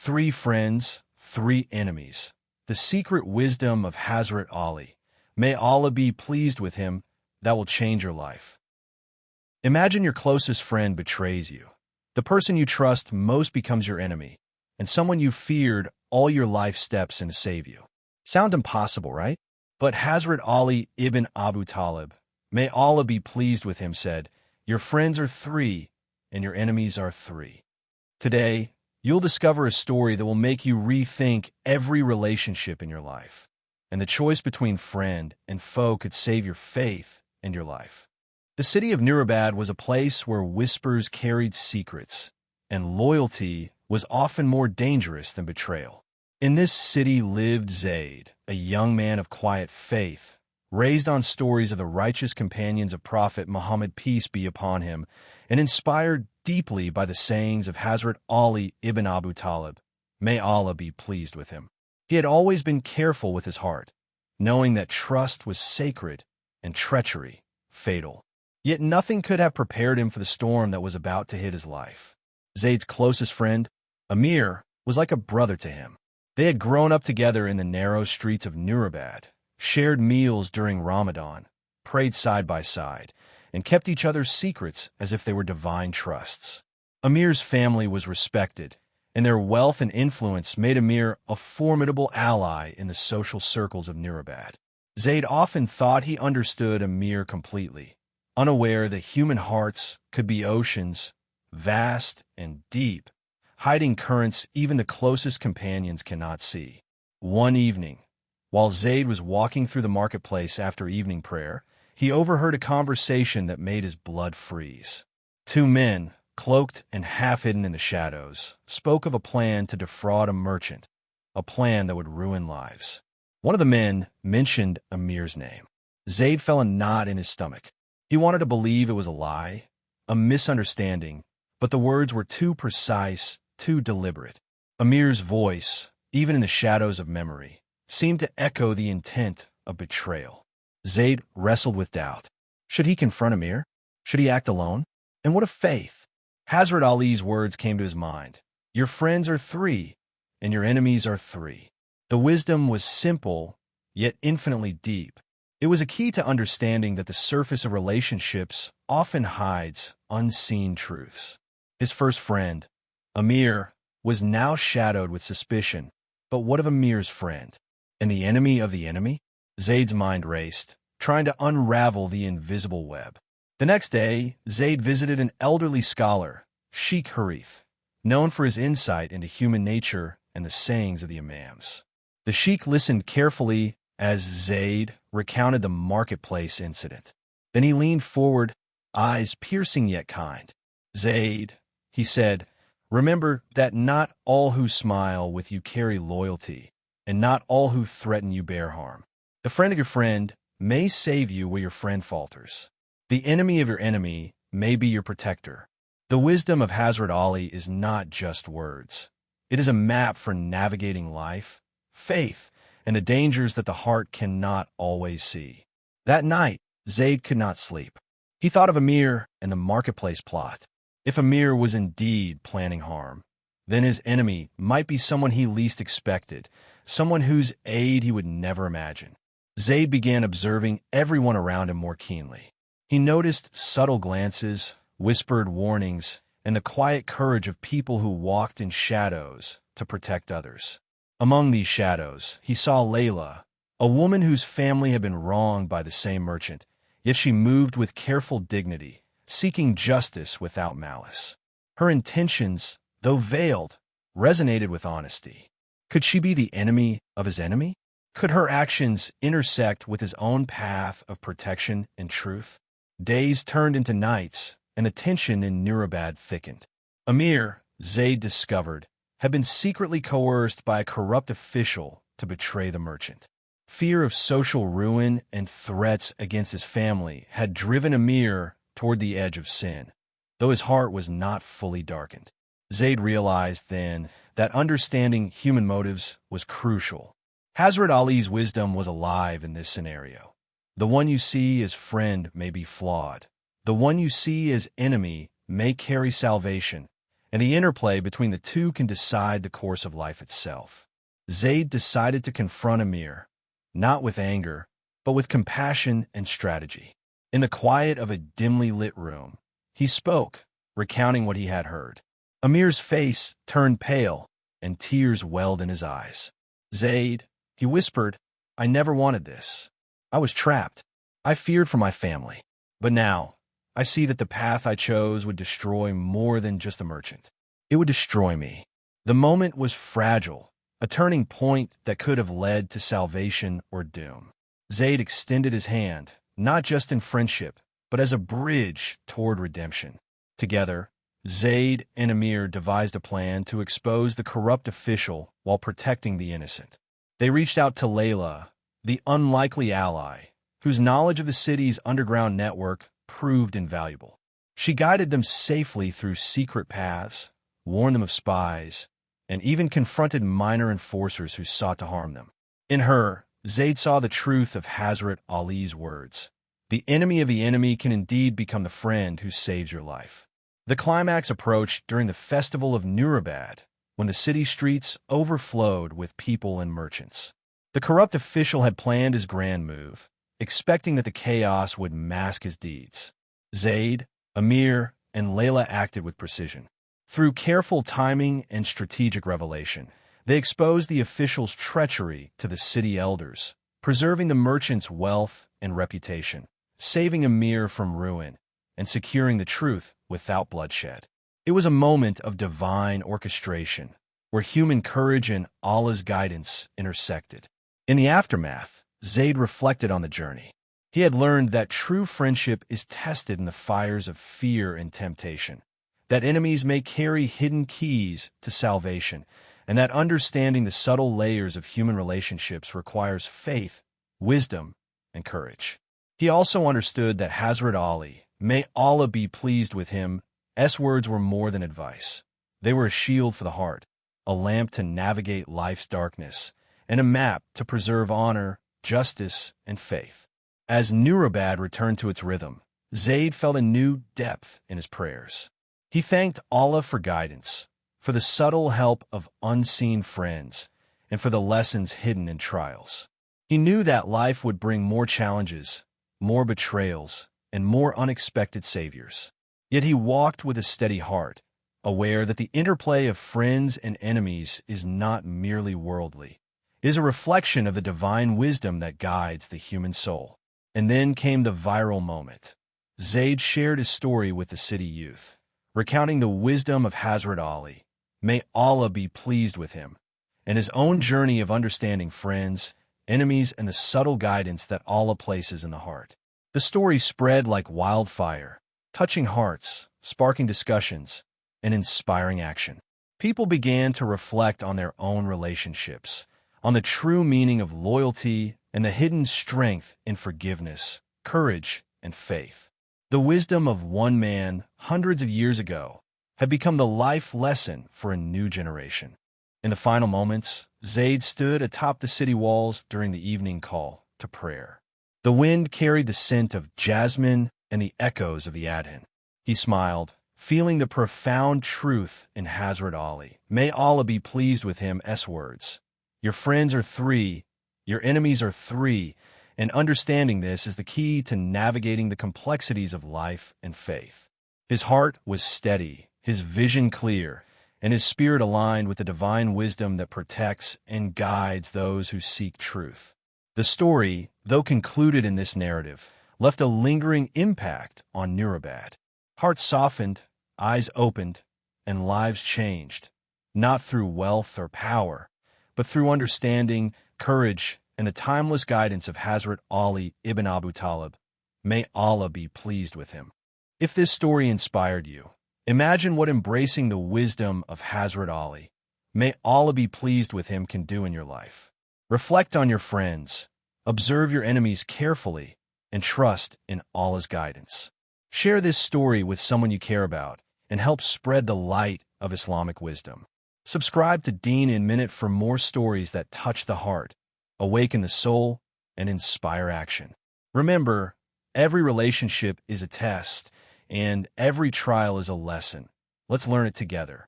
Three friends, three enemies. The secret wisdom of Hazrat Ali. May Allah be pleased with him. That will change your life. Imagine your closest friend betrays you. The person you trust most becomes your enemy, and someone you feared all your life steps in to save you. Sounds impossible, right? But Hazrat Ali Ibn Abu-Talib, may Allah be pleased with him, said, "Your friends are three, and your enemies are three." Today, you'll discover a story that will make you rethink every relationship in your life. And the choice between friend and foe could save your faith and your life. The city of Nurabad was a place where whispers carried secrets, and loyalty was often more dangerous than betrayal. In this city lived Zayd, a young man of quiet faith, raised on stories of the righteous companions of Prophet Muhammad, peace be upon him, and inspired deeply by the sayings of Hazrat Ali Ibn Abu-Talib. May Allah be pleased with him. He had always been careful with his heart, knowing that trust was sacred and treachery fatal. Yet nothing could have prepared him for the storm that was about to hit his life. Zayd's closest friend, Amir, was like a brother to him. They had grown up together in the narrow streets of Nurabad, shared meals during Ramadan, prayed side by side, and kept each other's secrets as if they were divine trusts. Amir's family was respected, and their wealth and influence made Amir a formidable ally in the social circles of Nurabad. Zayd often thought he understood Amir completely, unaware that human hearts could be oceans, vast and deep, hiding currents even the closest companions cannot see. One evening, while Zayd was walking through the marketplace after evening prayer, he overheard a conversation that made his blood freeze. Two men, cloaked and half-hidden in the shadows, spoke of a plan to defraud a merchant, a plan that would ruin lives. One of the men mentioned Amir's name. Zayd felt a knot in his stomach. He wanted to believe it was a lie, a misunderstanding, but the words were too precise, too deliberate. Amir's voice, even in the shadows of memory, seemed to echo the intent of betrayal. Zayd wrestled with doubt. Should he confront Amir? Should he act alone? And what of faith? Hazrat Ali's words came to his mind. Your friends are three, and your enemies are three. The wisdom was simple, yet infinitely deep. It was a key to understanding that the surface of relationships often hides unseen truths. His first friend, Amir, was now shadowed with suspicion. But what of Amir's friend? And the enemy of the enemy? Zayd's mind raced, trying to unravel the invisible web. The next day, Zayd visited an elderly scholar, Sheikh Harith, known for his insight into human nature and the sayings of the Imams. The Sheikh listened carefully as Zayd recounted the marketplace incident. Then he leaned forward, eyes piercing yet kind. Zayd, he said, remember that not all who smile with you carry loyalty, and not all who threaten you bear harm. The friend of your friend may save you where your friend falters. The enemy of your enemy may be your protector. The wisdom of Hazrat Ali is not just words. It is a map for navigating life, faith, and the dangers that the heart cannot always see. That night, Zayd could not sleep. He thought of Amir and the marketplace plot. If Amir was indeed planning harm, then his enemy might be someone he least expected, someone whose aid he would never imagine. Zayd began observing everyone around him more keenly. He noticed subtle glances, whispered warnings, and the quiet courage of people who walked in shadows to protect others. Among these shadows, he saw Layla, a woman whose family had been wronged by the same merchant, yet she moved with careful dignity, seeking justice without malice. Her intentions, though veiled, resonated with honesty. Could she be the enemy of his enemy? Could her actions intersect with his own path of protection and truth? Days turned into nights, and the tension in Nurabad thickened. Amir, Zayd discovered, had been secretly coerced by a corrupt official to betray the merchant. Fear of social ruin and threats against his family had driven Amir toward the edge of sin, though his heart was not fully darkened. Zayd realized then that understanding human motives was crucial. Hazrat Ali's wisdom was alive in this scenario. The one you see as friend may be flawed. The one you see as enemy may carry salvation, and the interplay between the two can decide the course of life itself. Zayd decided to confront Amir, not with anger, but with compassion and strategy. In the quiet of a dimly lit room, he spoke, recounting what he had heard. Amir's face turned pale, and tears welled in his eyes. "Zayd," he whispered, "I never wanted this. I was trapped. I feared for my family. But now, I see that the path I chose would destroy more than just the merchant. It would destroy me." The moment was fragile, a turning point that could have led to salvation or doom. Zayd extended his hand, not just in friendship, but as a bridge toward redemption. Together, Zayd and Amir devised a plan to expose the corrupt official while protecting the innocent. They reached out to Layla, the unlikely ally, whose knowledge of the city's underground network proved invaluable. She guided them safely through secret paths, warned them of spies, and even confronted minor enforcers who sought to harm them. In her, Zayd saw the truth of Hazrat Ali's words. The enemy of the enemy can indeed become the friend who saves your life. The climax approached during the festival of Nurabad, when the city streets overflowed with people and merchants. The corrupt official had planned his grand move, expecting that the chaos would mask his deeds. Zayd, Amir, and Layla acted with precision. Through careful timing and strategic revelation, they exposed the official's treachery to the city elders, preserving the merchant's wealth and reputation, saving Amir from ruin, and securing the truth without bloodshed. It was a moment of divine orchestration, where human courage and Allah's guidance intersected. In the aftermath, Zayd reflected on the journey. He had learned that true friendship is tested in the fires of fear and temptation, that enemies may carry hidden keys to salvation, and that understanding the subtle layers of human relationships requires faith, wisdom, and courage. He also understood that Hazrat Ali, may Allah be pleased with him, words were more than advice. They were a shield for the heart, a lamp to navigate life's darkness, and a map to preserve honor, justice, and faith. As Nurabad returned to its rhythm, Zayd felt a new depth in his prayers. He thanked Allah for guidance, for the subtle help of unseen friends, and for the lessons hidden in trials. He knew that life would bring more challenges, more betrayals, and more unexpected saviors. Yet he walked with a steady heart, aware that the interplay of friends and enemies is not merely worldly. It is a reflection of the divine wisdom that guides the human soul. And then came the viral moment. Zayd shared his story with the city youth, recounting the wisdom of Hazrat Ali, may Allah be pleased with him, and his own journey of understanding friends, enemies, and the subtle guidance that Allah places in the heart. The story spread like wildfire, touching hearts, sparking discussions, and inspiring action. People began to reflect on their own relationships, on the true meaning of loyalty and the hidden strength in forgiveness, courage, and faith. The wisdom of one man hundreds of years ago had become the life lesson for a new generation. In the final moments, Zayd stood atop the city walls during the evening call to prayer. The wind carried the scent of jasmine and the echoes of the Adhan. He smiled, feeling the profound truth in Hazrat Ali. May Allah be pleased with him. Words. Your friends are three, your enemies are three, and understanding this is the key to navigating the complexities of life and faith. His heart was steady, his vision clear, and his spirit aligned with the divine wisdom that protects and guides those who seek truth. The story, though concluded in this narrative, left a lingering impact on Nurabad. Hearts softened, eyes opened, and lives changed, not through wealth or power, but through understanding, courage, and the timeless guidance of Hazrat Ali Ibn Abu-Talib. May Allah be pleased with him. If this story inspired you, imagine what embracing the wisdom of Hazrat Ali, may Allah be pleased with him, can do in your life. Reflect on your friends, observe your enemies carefully, and trust in Allah's guidance. Share this story with someone you care about and help spread the light of Islamic wisdom. Subscribe to Deen in Minute for more stories that touch the heart, awaken the soul, and inspire action. Remember, every relationship is a test, and every trial is a lesson. Let's learn it together.